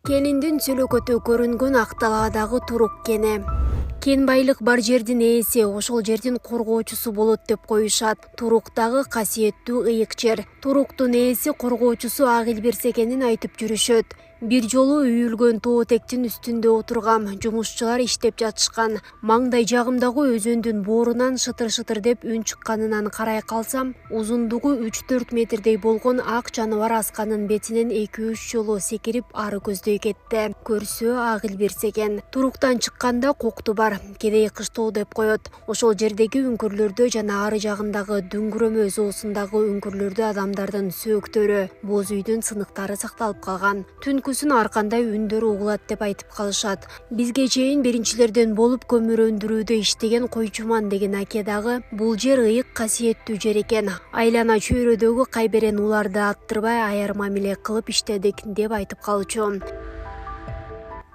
Кениндин сүлөкөтү көрүнгөн Акталаадагы турук кени. Кен байлык бар жердин ээси, ошол жердин коргоочусу болот деп коюшат. Туруктагы касиеттүү ыйык жер. Туруктун ээси, коргоочусу Агил Берсекенин айтып жүрүшөт. Бир жолу үйүлгөн тоо тектин үстүндө отургам, жумушчулар иштеп жатышкан. Маңдай жагымдагы өзөндүн боорунан шытыр-шытыр деп үн чыкканынан карай калсам, узундугу 3-4 метрдей болгон ак жаныбар асканын бетинен 2-3 жолу секирип ары көздөй кетти. Көрсө Агил Берсекен. Туруктан чыкканда кокту бар, кедей кыштоо деп коет. Ошол жердеги үңкүрлөрдө жана ары жагындагы дүңгүрөмө зоосундагы үңкүрлөрдө адамдардын сөөктөрү, боз үйдүн сыныктары сакталып калган. Түнкүсүн ар кандай үндөр угулат деп айтып калышат. Бизге чейин биринчилерден болуп көмүр өндүрүүдө иштеген Койчуман деген аке дагы бул жер ыйык касиеттүү жер экен. Айлана чөйрөдөгү кайберен уларды аттырбай аяр мамиле кылып иштедик деп айтып калчу.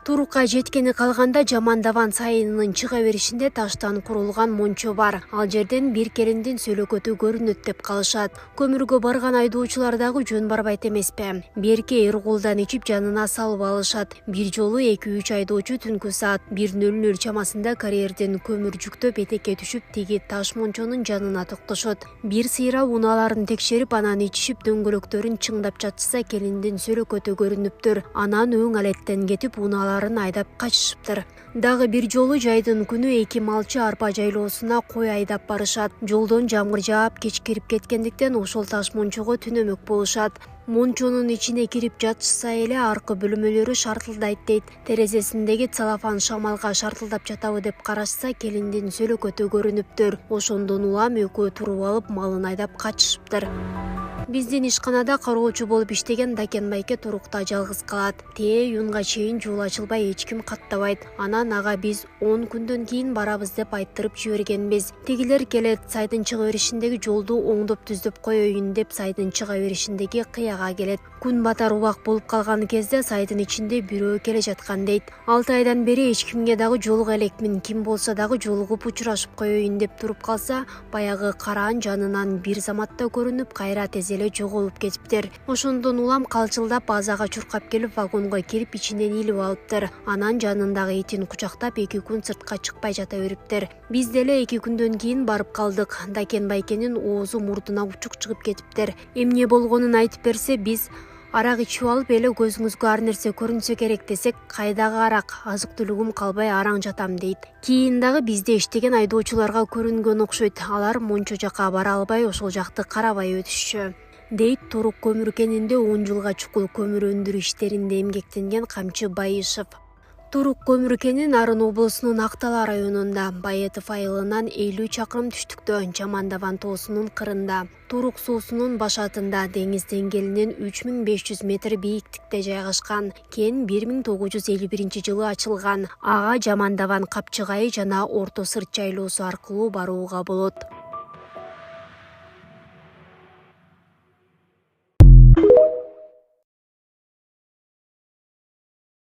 Турукка жеткени калганда Жамандаван сайынынын чыга беришинде таштан курулган мончо бар. Ал жерден бир келиндин сүлөкөтү көрүнөт деп калышат. Көмүргө барган айдоочулар дагы жөн барбайт эмеспи. Берке эрголдан ичип жанына салып алышат. Бир жолу 2-3 айдоочу түнкү саат 1:00 чамасында карьерден көмүр жүктөп этекке түшүп тиги таш мончонун жанына токтошот. Бир сыйра унааларын текшерип, анан ичишип дөңгөлөктөрүн чыңдап жатышса, келиндин сүлөкөтү көрүнүптүр. Анан өң алеттен кетип унааларын айдап качышыптыр. Дагы бир жолу жайдын күнү 2 малчы арпа жайлоосуна кой айдап барышат. Жолдон жамгыр жаап кечкирип кеткендиктен ошол таш мончого түнөмөк болушат. Мончонун ичине кирип жатышса эле аркы бөлмөлөрү шартылдайт дейт. Терезесиндеги целлофан шамалга шартылдап жатабы деп карашса, келиндин сүлөкөтү көрүнүптүр. Ошондон улам экөө туруп алып малын айдап качышыптыр. Биздин ишканада кароочу болуп иштеген Дакен байке турукта жалгыз калат. Юнга чейин жол ачылбай эч ким каттабайт. Анан ага биз 10 күндөн кийин барабыз деп айттырып жибергенбиз. Тигилер келет, сайдын чыга беришиндеги жолду оңдоп түздөп коеюн деп сайдын чыга беришиндеги кыяга келет. Күн батар убак болуп калган кезде сайдын ичинде бирөө келе жаткан дейт. 6 айдан бери эч кимге дагы жолуга элекмин, ким болсо дагы жолугуп учурашып коеюн деп туруп калса, баягы караан жанынан бир заматта көрүнүп, кайра тез эле жоголуп кетиптир. Ошондон улам калчылдап азага чуркап келип вагонго кирип ичинен илип алыптыр. Анан жанындагы итин кучактап 2 күн сыртка чыкпай жата бериптир. Биз деле 2 күндөн кийин барып калдык. Дакен байкенин оозу мурдуна учук чыгып кетиптир. Эмне болгонун айтып берсе, биз арак ичип алып эле көзүңүзгө ар нерсе көрүнсө керек десек, кайдагы арак, азык-түлүгүм калбай араң жатам дейт. Кийин дагы бизде иштеген айдоочуларга көрүнгөн окшойт. Алар мончо жака бара албай, ошол жакты карабай өтүшчү, дейт Турук көмүр кенинде 10 жылга чукул көмүр өндүрүү иштеринде эмгектенген Камчы Байышев. Турук көмүр кени Нарын облусунун Актала районунда, Баетов айылынан 50 чакырым түштүктө, Жамандаван тоосунун кырында. Турук суусунун башатында, деңиз деңгээлинен 3500 метр бийиктикте жайгашкан. Кен 1951 жылы ачылган. Ага Жамандаван Капчыгайы жана Орто Сырт жайлоосу аркылуу барууга болот.